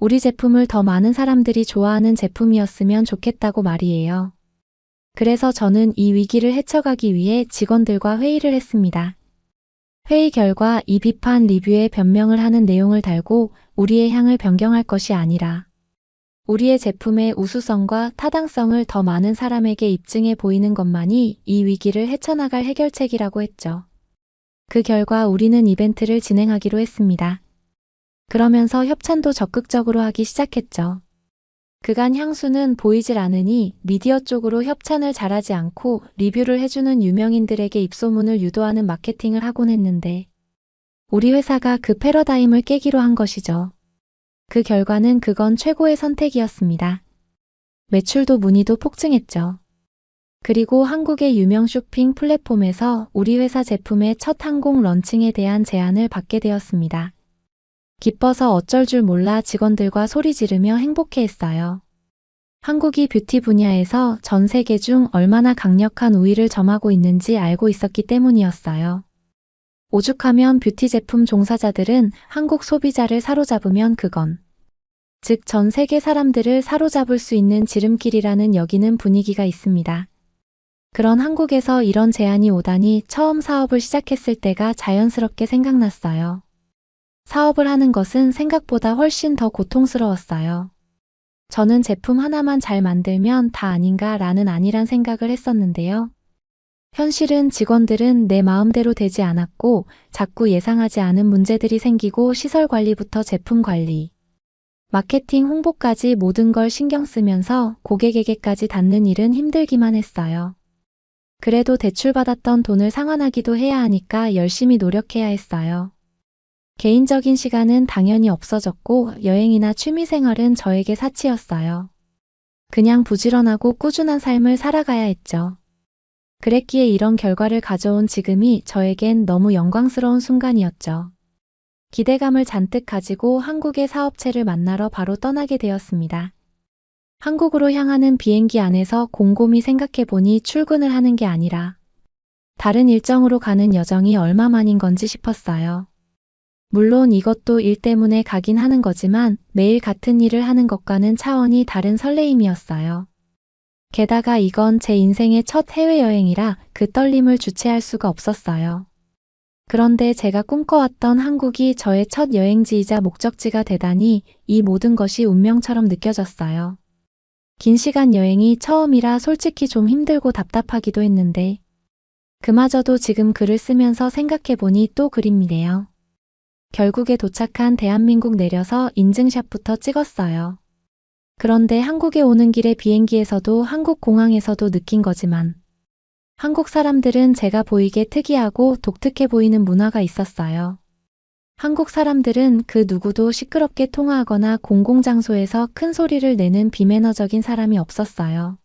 우리 제품을 더 많은 사람들이 좋아하는 제품이었으면 좋겠다고 말이에요. 그래서 저는 이 위기를 헤쳐가기 위해 직원들과 회의를 했습니다. 회의 결과 이 비판 리뷰에 변명을 하는 내용을 달고 우리의 향을 변경할 것이 아니라 우리의 제품의 우수성과 타당성을 더 많은 사람에게 입증해 보이는 것만이 이 위기를 헤쳐나갈 해결책이라고 했죠. 그 결과 우리는 이벤트를 진행하기로 했습니다. 그러면서 협찬도 적극적으로 하기 시작했죠. 그간 향수는 보이질 않으니 미디어 쪽으로 협찬을 잘하지 않고 리뷰를 해주는 유명인들에게 입소문을 유도하는 마케팅을 하곤 했는데 우리 회사가 그 패러다임을 깨기로 한 것이죠. 그 결과는 그건 최고의 선택이었습니다. 매출도 문의도 폭증했죠. 그리고 한국의 유명 쇼핑 플랫폼에서 우리 회사 제품의 첫 항공 런칭에 대한 제안을 받게 되었습니다. 기뻐서 어쩔 줄 몰라 직원들과 소리 지르며 행복해했어요. 한국이 뷰티 분야에서 전 세계 중 얼마나 강력한 우위를 점하고 있는지 알고 있었기 때문이었어요. 오죽하면 뷰티 제품 종사자들은 한국 소비자를 사로잡으면 그건 즉 전 세계 사람들을 사로잡을 수 있는 지름길이라는 여기는 분위기가 있습니다. 그런 한국에서 이런 제안이 오다니 처음 사업을 시작했을 때가 자연스럽게 생각났어요. 사업을 하는 것은 생각보다 훨씬 더 고통스러웠어요. 저는 제품 하나만 잘 만들면 다 아닌가라는 안일한 생각을 했었는데요. 현실은 직원들은 내 마음대로 되지 않았고 자꾸 예상하지 않은 문제들이 생기고 시설 관리부터 제품 관리, 마케팅 홍보까지 모든 걸 신경 쓰면서 고객에게까지 닿는 일은 힘들기만 했어요. 그래도 대출받았던 돈을 상환하기도 해야 하니까 열심히 노력해야 했어요. 개인적인 시간은 당연히 없어졌고 여행이나 취미생활은 저에게 사치였어요. 그냥 부지런하고 꾸준한 삶을 살아가야 했죠. 그랬기에 이런 결과를 가져온 지금이 저에겐 너무 영광스러운 순간이었죠. 기대감을 잔뜩 가지고 한국의 사업체를 만나러 바로 떠나게 되었습니다. 한국으로 향하는 비행기 안에서 곰곰이 생각해보니 출근을 하는 게 아니라 다른 일정으로 가는 여정이 얼마만인 건지 싶었어요. 물론 이것도 일 때문에 가긴 하는 거지만 매일 같은 일을 하는 것과는 차원이 다른 설레임이었어요. 게다가 이건 제 인생의 첫 해외여행이라 그 떨림을 주체할 수가 없었어요. 그런데 제가 꿈꿔왔던 한국이 저의 첫 여행지이자 목적지가 되다니 이 모든 것이 운명처럼 느껴졌어요. 긴 시간 여행이 처음이라 솔직히 좀 힘들고 답답하기도 했는데 그마저도 지금 글을 쓰면서 생각해보니 또 그립네요. 결국에 도착한 대한민국 내려서 인증샷부터 찍었어요. 그런데 한국에 오는 길에 비행기에서도 한국 공항에서도 느낀 거지만 한국 사람들은 제가 보이게 특이하고 독특해 보이는 문화가 있었어요. 한국 사람들은 그 누구도 시끄럽게 통화하거나 공공장소에서 큰 소리를 내는 비매너적인 사람이 없었어요.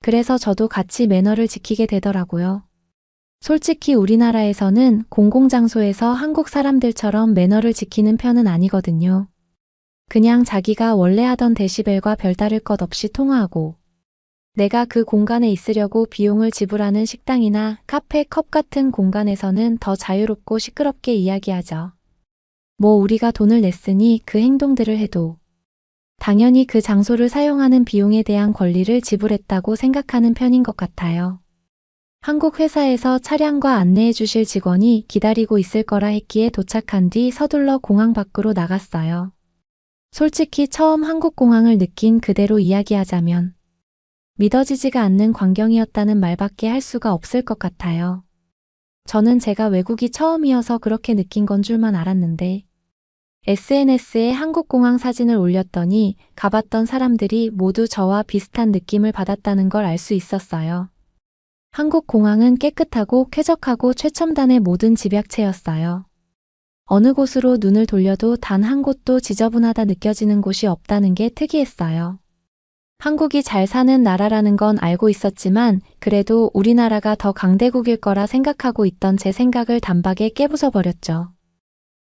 그래서 저도 같이 매너를 지키게 되더라고요. 솔직히 우리나라에서는 공공장소에서 한국 사람들처럼 매너를 지키는 편은 아니거든요. 그냥 자기가 원래 하던 데시벨과 별다를 것 없이 통화하고 내가 그 공간에 있으려고 비용을 지불하는 식당이나 카페 컵 같은 공간에서는 더 자유롭고 시끄럽게 이야기하죠. 뭐 우리가 돈을 냈으니 그 행동들을 해도 당연히 그 장소를 사용하는 비용에 대한 권리를 지불했다고 생각하는 편인 것 같아요. 한국 회사에서 차량과 안내해 주실 직원이 기다리고 있을 거라 했기에 도착한 뒤 서둘러 공항 밖으로 나갔어요. 솔직히 처음 한국 공항을 느낀 그대로 이야기하자면 믿어지지가 않는 광경이었다는 말밖에 할 수가 없을 것 같아요. 저는 제가 외국이 처음이어서 그렇게 느낀 건 줄만 알았는데 SNS에 한국 공항 사진을 올렸더니 가봤던 사람들이 모두 저와 비슷한 느낌을 받았다는 걸 알 수 있었어요. 한국 공항은 깨끗하고 쾌적하고 최첨단의 모든 집약체였어요. 어느 곳으로 눈을 돌려도 단 한 곳도 지저분하다 느껴지는 곳이 없다는 게 특이했어요. 한국이 잘 사는 나라라는 건 알고 있었지만 그래도 우리나라가 더 강대국일 거라 생각하고 있던 제 생각을 단박에 깨부숴버렸죠.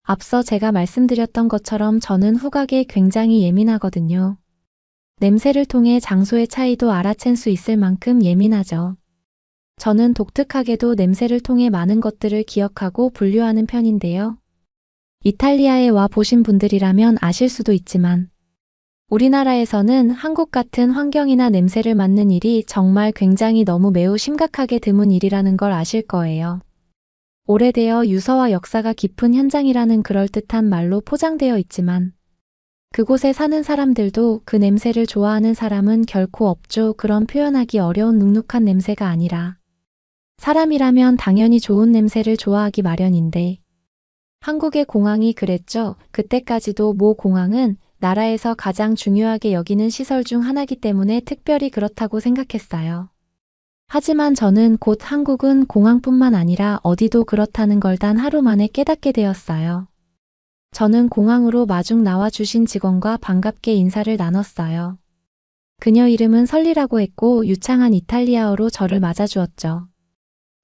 앞서 제가 말씀드렸던 것처럼 저는 후각에 굉장히 예민하거든요. 냄새를 통해 장소의 차이도 알아챈 수 있을 만큼 예민하죠. 저는 독특하게도 냄새를 통해 많은 것들을 기억하고 분류하는 편인데요. 이탈리아에 와 보신 분들이라면 아실 수도 있지만 우리나라에서는 한국 같은 환경이나 냄새를 맡는 일이 정말 굉장히 너무 매우 심각하게 드문 일이라는 걸 아실 거예요. 오래되어 유서와 역사가 깊은 현장이라는 그럴듯한 말로 포장되어 있지만 그곳에 사는 사람들도 그 냄새를 좋아하는 사람은 결코 없죠. 그런 표현하기 어려운 눅눅한 냄새가 아니라 사람이라면 당연히 좋은 냄새를 좋아하기 마련인데 한국의 공항이 그랬죠. 그때까지도 모 공항은 나라에서 가장 중요하게 여기는 시설 중 하나이기 때문에 특별히 그렇다고 생각했어요. 하지만 저는 곧 한국은 공항뿐만 아니라 어디도 그렇다는 걸 단 하루 만에 깨닫게 되었어요. 저는 공항으로 마중 나와주신 직원과 반갑게 인사를 나눴어요. 그녀 이름은 설리라고 했고 유창한 이탈리아어로 저를 맞아주었죠.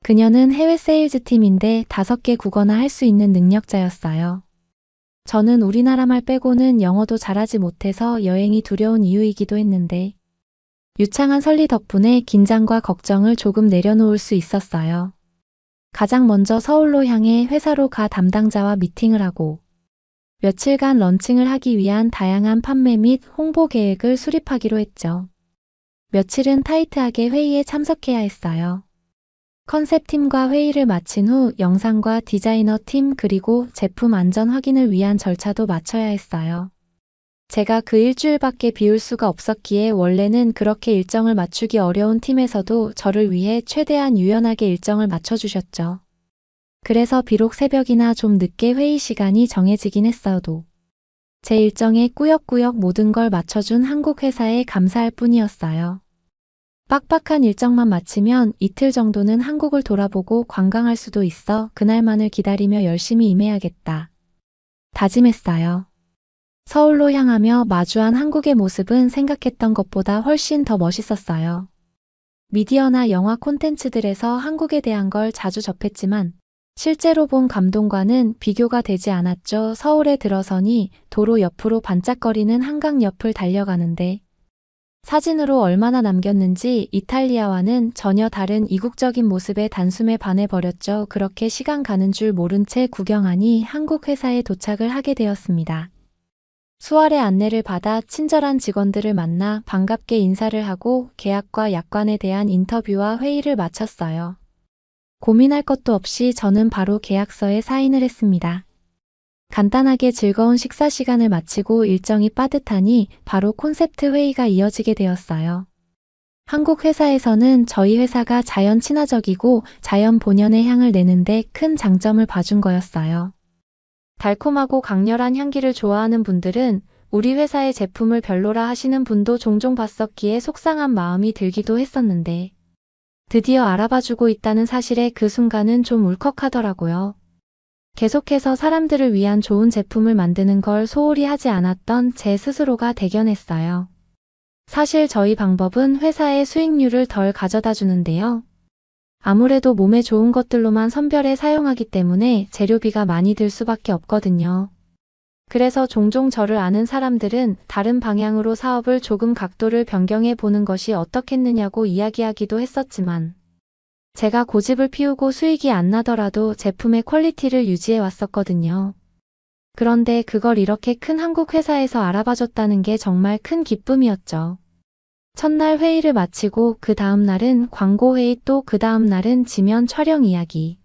그녀는 해외 세일즈 팀인데 5개 국어나 할 수 있는 능력자였어요. 저는 우리나라 말 빼고는 영어도 잘하지 못해서 여행이 두려운 이유이기도 했는데 유창한 설리 덕분에 긴장과 걱정을 조금 내려놓을 수 있었어요. 가장 먼저 서울로 향해 회사로 가 담당자와 미팅을 하고 며칠간 런칭을 하기 위한 다양한 판매 및 홍보 계획을 수립하기로 했죠. 며칠은 타이트하게 회의에 참석해야 했어요. 컨셉팀과 회의를 마친 후 영상과 디자이너 팀 그리고 제품 안전 확인을 위한 절차도 마쳐야 했어요. 제가 그 일주일밖에 비울 수가 없었기에 원래는 그렇게 일정을 맞추기 어려운 팀에서도 저를 위해 최대한 유연하게 일정을 맞춰주셨죠. 그래서 비록 새벽이나 좀 늦게 회의 시간이 정해지긴 했어도 제 일정에 꾸역꾸역 모든 걸 맞춰준 한국 회사에 감사할 뿐이었어요. 빡빡한 일정만 마치면 이틀 정도는 한국을 돌아보고 관광할 수도 있어 그날만을 기다리며 열심히 임해야겠다. 다짐했어요. 서울로 향하며 마주한 한국의 모습은 생각했던 것보다 훨씬 더 멋있었어요. 미디어나 영화 콘텐츠들에서 한국에 대한 걸 자주 접했지만 실제로 본 감동과는 비교가 되지 않았죠. 서울에 들어서니 도로 옆으로 반짝거리는 한강 옆을 달려가는데 사진으로 얼마나 남겼는지 이탈리아와는 전혀 다른 이국적인 모습에 단숨에 반해버렸죠. 그렇게 시간 가는 줄 모른 채 구경하니 한국 회사에 도착을 하게 되었습니다. 수월의 안내를 받아 친절한 직원들을 만나 반갑게 인사를 하고 계약과 약관에 대한 인터뷰와 회의를 마쳤어요. 고민할 것도 없이 저는 바로 계약서에 사인을 했습니다. 간단하게 즐거운 식사 시간을 마치고 일정이 빠듯하니 바로 콘셉트 회의가 이어지게 되었어요. 한국 회사에서는 저희 회사가 자연 친화적이고 자연 본연의 향을 내는데 큰 장점을 봐준 거였어요. 달콤하고 강렬한 향기를 좋아하는 분들은 우리 회사의 제품을 별로라 하시는 분도 종종 봤었기에 속상한 마음이 들기도 했었는데 드디어 알아봐주고 있다는 사실에 그 순간은 좀 울컥하더라고요. 계속해서 사람들을 위한 좋은 제품을 만드는 걸 소홀히 하지 않았던 제 스스로가 대견했어요. 사실 저희 방법은 회사의 수익률을 덜 가져다 주는데요. 아무래도 몸에 좋은 것들로만 선별해 사용하기 때문에 재료비가 많이 들 수밖에 없거든요. 그래서 종종 저를 아는 사람들은 다른 방향으로 사업을 조금 각도를 변경해 보는 것이 어떻겠느냐고 이야기하기도 했었지만 제가 고집을 피우고 수익이 안 나더라도 제품의 퀄리티를 유지해 왔었거든요. 그런데 그걸 이렇게 큰 한국 회사에서 알아봐줬다는 게 정말 큰 기쁨이었죠. 첫날 회의를 마치고 그 다음 날은 광고 회의, 또 그 다음 날은 지면 촬영 이야기,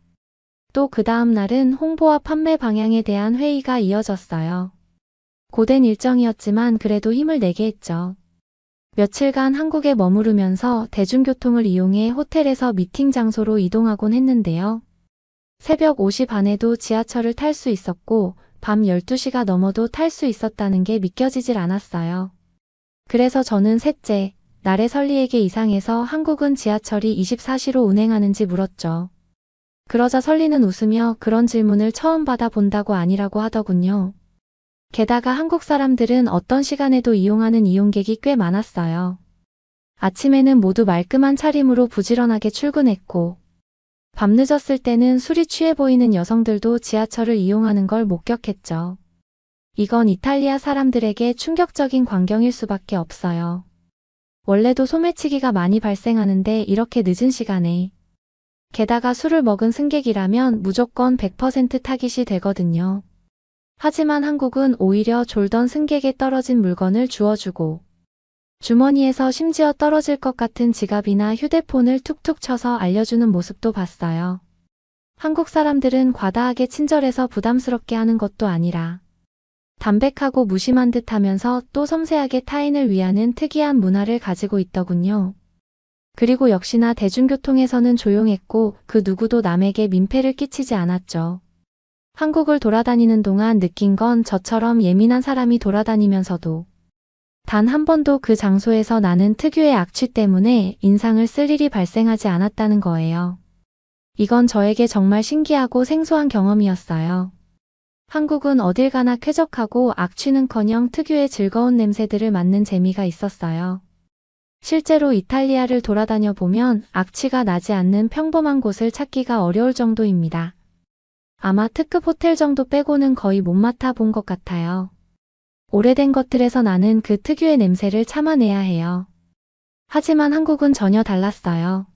또 그 다음 날은 홍보와 판매 방향에 대한 회의가 이어졌어요. 고된 일정이었지만 그래도 힘을 내게 했죠. 며칠간 한국에 머무르면서 대중교통을 이용해 호텔에서 미팅 장소로 이동하곤 했는데요. 새벽 5시 반에도 지하철을 탈 수 있었고 밤 12시가 넘어도 탈 수 있었다는 게 믿겨지질 않았어요. 그래서 저는 셋째 날에 설리에게 이상해서 한국은 지하철이 24시로 운행하는지 물었죠. 그러자 설리는 웃으며 그런 질문을 처음 받아본다고 아니라고 하더군요. 게다가 한국 사람들은 어떤 시간에도 이용하는 이용객이 꽤 많았어요. 아침에는 모두 말끔한 차림으로 부지런하게 출근했고 밤늦었을 때는 술이 취해 보이는 여성들도 지하철을 이용하는 걸 목격했죠. 이건 이탈리아 사람들에게 충격적인 광경일 수밖에 없어요. 원래도 소매치기가 많이 발생하는데 이렇게 늦은 시간에. 게다가 술을 먹은 승객이라면 무조건 100% 타깃이 되거든요. 하지만 한국은 오히려 졸던 승객에 떨어진 물건을 주워주고 주머니에서 심지어 떨어질 것 같은 지갑이나 휴대폰을 툭툭 쳐서 알려주는 모습도 봤어요. 한국 사람들은 과다하게 친절해서 부담스럽게 하는 것도 아니라 담백하고 무심한 듯 하면서 또 섬세하게 타인을 위하는 특이한 문화를 가지고 있더군요. 그리고 역시나 대중교통에서는 조용했고 그 누구도 남에게 민폐를 끼치지 않았죠. 한국을 돌아다니는 동안 느낀 건 저처럼 예민한 사람이 돌아다니면서도 단 한 번도 그 장소에서 나는 특유의 악취 때문에 인상을 쓸 일이 발생하지 않았다는 거예요. 이건 저에게 정말 신기하고 생소한 경험이었어요. 한국은 어딜 가나 쾌적하고 악취는커녕 특유의 즐거운 냄새들을 맡는 재미가 있었어요. 실제로 이탈리아를 돌아다녀 보면 악취가 나지 않는 평범한 곳을 찾기가 어려울 정도입니다. 아마 특급 호텔 정도 빼고는 거의 못 맡아본 것 같아요. 오래된 것들에서 나는 그 특유의 냄새를 참아내야 해요. 하지만 한국은 전혀 달랐어요.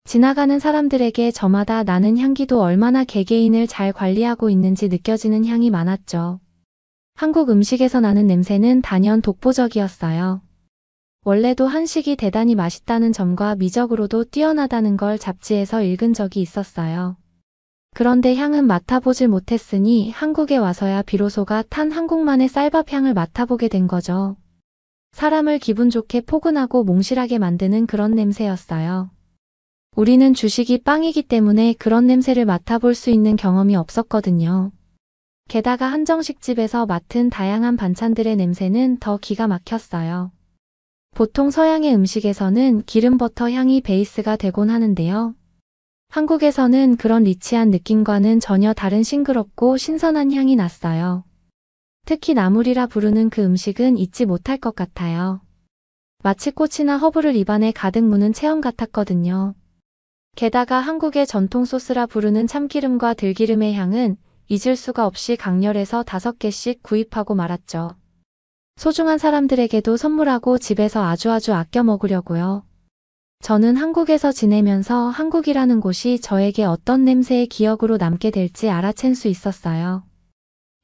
지나가는 사람들에게 저마다 나는 향기도 얼마나 개개인을 잘 관리하고 있는지 느껴지는 향이 많았죠. 한국 음식에서 나는 냄새는 단연 독보적이었어요. 원래도 한식이 대단히 맛있다는 점과 미적으로도 뛰어나다는 걸 잡지에서 읽은 적이 있었어요. 그런데 향은 맡아보질 못했으니 한국에 와서야 비로소가 탄 한국만의 쌀밥 향을 맡아보게 된 거죠. 사람을 기분 좋게 포근하고 몽실하게 만드는 그런 냄새였어요. 우리는 주식이 빵이기 때문에 그런 냄새를 맡아볼 수 있는 경험이 없었거든요. 게다가 한정식집에서 맡은 다양한 반찬들의 냄새는 더 기가 막혔어요. 보통 서양의 음식에서는 기름버터 향이 베이스가 되곤 하는데요. 한국에서는 그런 리치한 느낌과는 전혀 다른 싱그럽고 신선한 향이 났어요. 특히 나물이라 부르는 그 음식은 잊지 못할 것 같아요. 마치 꽃이나 허브를 입안에 가득 무는 체험 같았거든요. 게다가 한국의 전통 소스라 부르는 참기름과 들기름의 향은 잊을 수가 없이 강렬해서 5개씩 구입하고 말았죠. 소중한 사람들에게도 선물하고 집에서 아주 아껴 먹으려고요. 저는 한국에서 지내면서 한국이라는 곳이 저에게 어떤 냄새의 기억으로 남게 될지 알아챈 수 있었어요.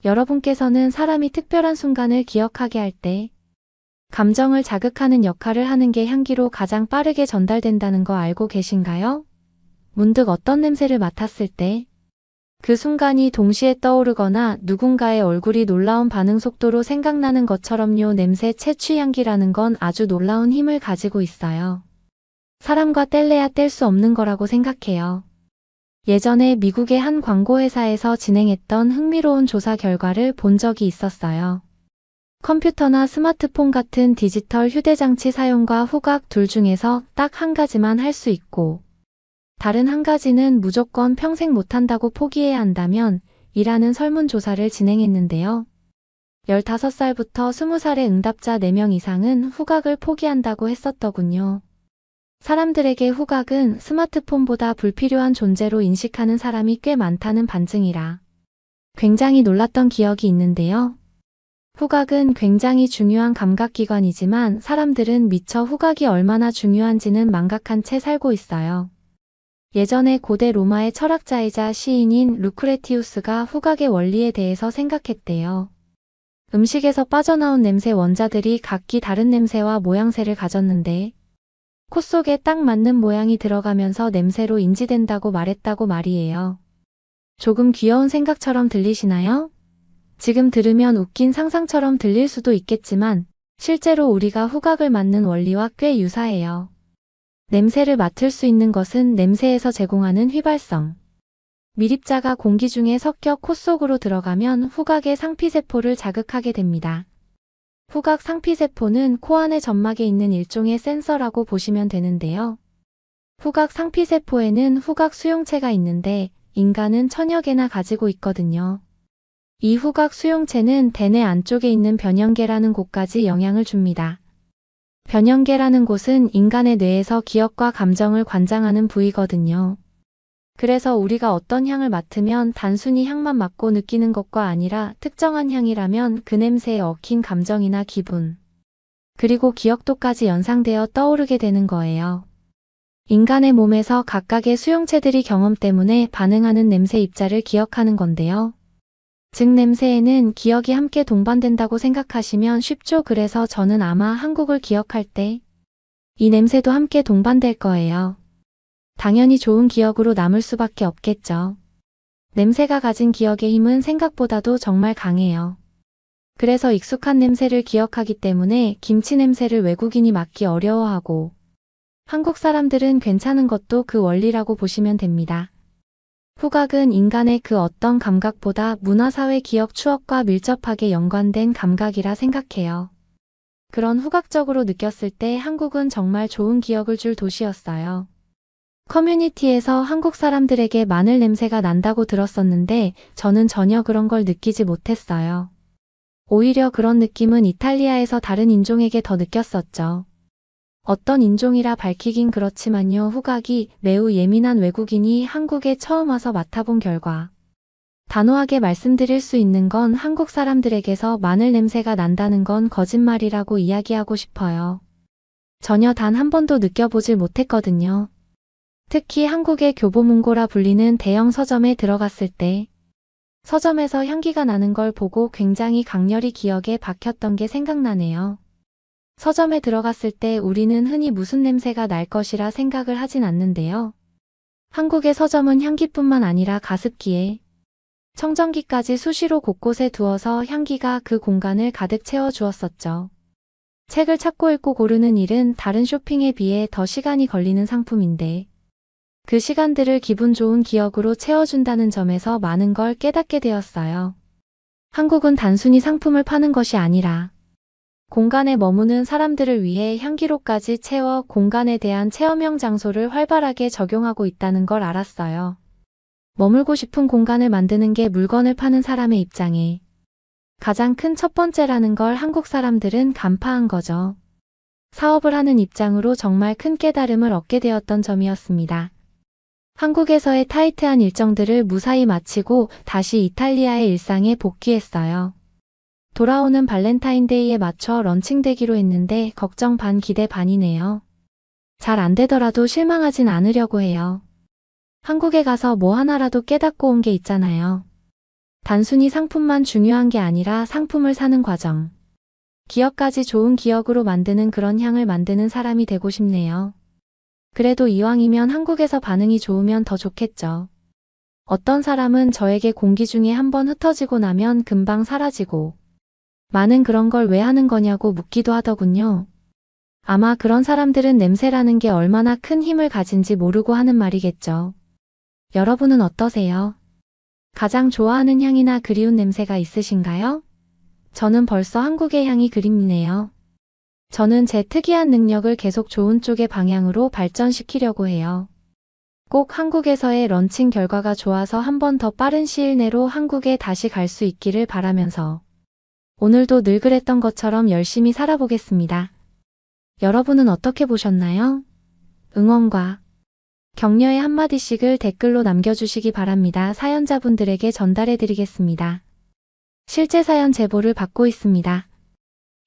여러분께서는 사람이 특별한 순간을 기억하게 할 때 감정을 자극하는 역할을 하는 게 향기로 가장 빠르게 전달된다는 거 알고 계신가요? 문득 어떤 냄새를 맡았을 때 그 순간이 동시에 떠오르거나 누군가의 얼굴이 놀라운 반응 속도로 생각나는 것처럼요. 냄새 채취 향기라는 건 아주 놀라운 힘을 가지고 있어요. 사람과 뗄래야 뗄 수 없는 거라고 생각해요. 예전에 미국의 한 광고회사에서 진행했던 흥미로운 조사 결과를 본 적이 있었어요. 컴퓨터나 스마트폰 같은 디지털 휴대장치 사용과 후각 둘 중에서 딱 한 가지만 할 수 있고 다른 한 가지는 무조건 평생 못한다고 포기해야 한다면 이라는 설문조사를 진행했는데요. 15살부터 20살의 응답자 4명 이상은 후각을 포기한다고 했었더군요. 사람들에게 후각은 스마트폰보다 불필요한 존재로 인식하는 사람이 꽤 많다는 반증이라 굉장히 놀랐던 기억이 있는데요. 후각은 굉장히 중요한 감각기관이지만 사람들은 미처 후각이 얼마나 중요한지는 망각한 채 살고 있어요. 예전에 고대 로마의 철학자이자 시인인 루크레티우스가 후각의 원리에 대해서 생각했대요. 음식에서 빠져나온 냄새 원자들이 각기 다른 냄새와 모양새를 가졌는데 코 속에 딱 맞는 모양이 들어가면서 냄새로 인지된다고 말했다고 말이에요. 조금 귀여운 생각처럼 들리시나요? 지금 들으면 웃긴 상상처럼 들릴 수도 있겠지만 실제로 우리가 후각을 맡는 원리와 꽤 유사해요. 냄새를 맡을 수 있는 것은 냄새에서 제공하는 휘발성. 미립자가 공기 중에 섞여 코 속으로 들어가면 후각의 상피세포를 자극하게 됩니다. 후각 상피세포는 코 안의 점막에 있는 일종의 센서라고 보시면 되는데요. 후각 상피세포에는 후각 수용체가 있는데 인간은 1000여 개나 가지고 있거든요. 이 후각 수용체는 대뇌 안쪽에 있는 변형계라는 곳까지 영향을 줍니다. 변형계라는 곳은 인간의 뇌에서 기억과 감정을 관장하는 부위거든요. 그래서 우리가 어떤 향을 맡으면 단순히 향만 맡고 느끼는 것과 아니라 특정한 향이라면 그 냄새에 얽힌 감정이나 기분, 그리고 기억도까지 연상되어 떠오르게 되는 거예요. 인간의 몸에서 각각의 수용체들이 경험 때문에 반응하는 냄새 입자를 기억하는 건데요. 즉 냄새에는 기억이 함께 동반된다고 생각하시면 쉽죠. 그래서 저는 아마 한국을 기억할 때 이 냄새도 함께 동반될 거예요. 당연히 좋은 기억으로 남을 수밖에 없겠죠. 냄새가 가진 기억의 힘은 생각보다도 정말 강해요. 그래서 익숙한 냄새를 기억하기 때문에 김치 냄새를 외국인이 맡기 어려워하고 한국 사람들은 괜찮은 것도 그 원리라고 보시면 됩니다. 후각은 인간의 그 어떤 감각보다 문화사회 기억 추억과 밀접하게 연관된 감각이라 생각해요. 그런 후각적으로 느꼈을 때 한국은 정말 좋은 기억을 줄 도시였어요. 커뮤니티에서 한국 사람들에게 마늘 냄새가 난다고 들었었는데 저는 전혀 그런 걸 느끼지 못했어요. 오히려 그런 느낌은 이탈리아에서 다른 인종에게 더 느꼈었죠. 어떤 인종이라 밝히긴 그렇지만요. 후각이 매우 예민한 외국인이 한국에 처음 와서 맡아본 결과 단호하게 말씀드릴 수 있는 건 한국 사람들에게서 마늘 냄새가 난다는 건 거짓말이라고 이야기하고 싶어요. 전혀 단 한 번도 느껴보질 못했거든요. 특히 한국의 교보문고라 불리는 대형 서점에 들어갔을 때 서점에서 향기가 나는 걸 보고 굉장히 강렬히 기억에 박혔던 게 생각나네요. 서점에 들어갔을 때 우리는 흔히 무슨 냄새가 날 것이라 생각을 하진 않는데요. 한국의 서점은 향기뿐만 아니라 가습기에 청정기까지 수시로 곳곳에 두어서 향기가 그 공간을 가득 채워주었었죠. 책을 찾고 읽고 고르는 일은 다른 쇼핑에 비해 더 시간이 걸리는 상품인데 그 시간들을 기분 좋은 기억으로 채워준다는 점에서 많은 걸 깨닫게 되었어요. 한국은 단순히 상품을 파는 것이 아니라 공간에 머무는 사람들을 위해 향기로까지 채워 공간에 대한 체험형 장소를 활발하게 적용하고 있다는 걸 알았어요. 머물고 싶은 공간을 만드는 게 물건을 파는 사람의 입장에 가장 큰 첫 번째라는 걸 한국 사람들은 간파한 거죠. 사업을 하는 입장으로 정말 큰 깨달음을 얻게 되었던 점이었습니다. 한국에서의 타이트한 일정들을 무사히 마치고 다시 이탈리아의 일상에 복귀했어요. 돌아오는 발렌타인데이에 맞춰 런칭되기로 했는데 걱정 반 기대 반이네요. 잘 안 되더라도 실망하진 않으려고 해요. 한국에 가서 뭐 하나라도 깨닫고 온 게 있잖아요. 단순히 상품만 중요한 게 아니라 상품을 사는 과정. 기억까지 좋은 기억으로 만드는 그런 향을 만드는 사람이 되고 싶네요. 그래도 이왕이면 한국에서 반응이 좋으면 더 좋겠죠. 어떤 사람은 저에게 공기 중에 한번 흩어지고 나면 금방 사라지고 많은 그런 걸 왜 하는 거냐고 묻기도 하더군요. 아마 그런 사람들은 냄새라는 게 얼마나 큰 힘을 가진지 모르고 하는 말이겠죠. 여러분은 어떠세요? 가장 좋아하는 향이나 그리운 냄새가 있으신가요? 저는 벌써 한국의 향이 그립네요. 저는 제 특이한 능력을 계속 좋은 쪽의 방향으로 발전시키려고 해요. 꼭 한국에서의 런칭 결과가 좋아서 한 번 더 빠른 시일 내로 한국에 다시 갈 수 있기를 바라면서 오늘도 늘 그랬던 것처럼 열심히 살아보겠습니다. 여러분은 어떻게 보셨나요? 응원과 격려의 한마디씩을 댓글로 남겨주시기 바랍니다. 사연자분들에게 전달해드리겠습니다. 실제 사연 제보를 받고 있습니다.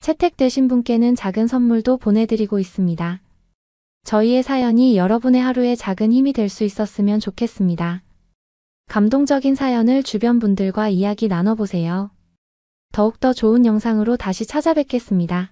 채택되신 분께는 작은 선물도 보내드리고 있습니다. 저희의 사연이 여러분의 하루에 작은 힘이 될 수 있었으면 좋겠습니다. 감동적인 사연을 주변 분들과 이야기 나눠보세요. 더욱더 좋은 영상으로 다시 찾아뵙겠습니다.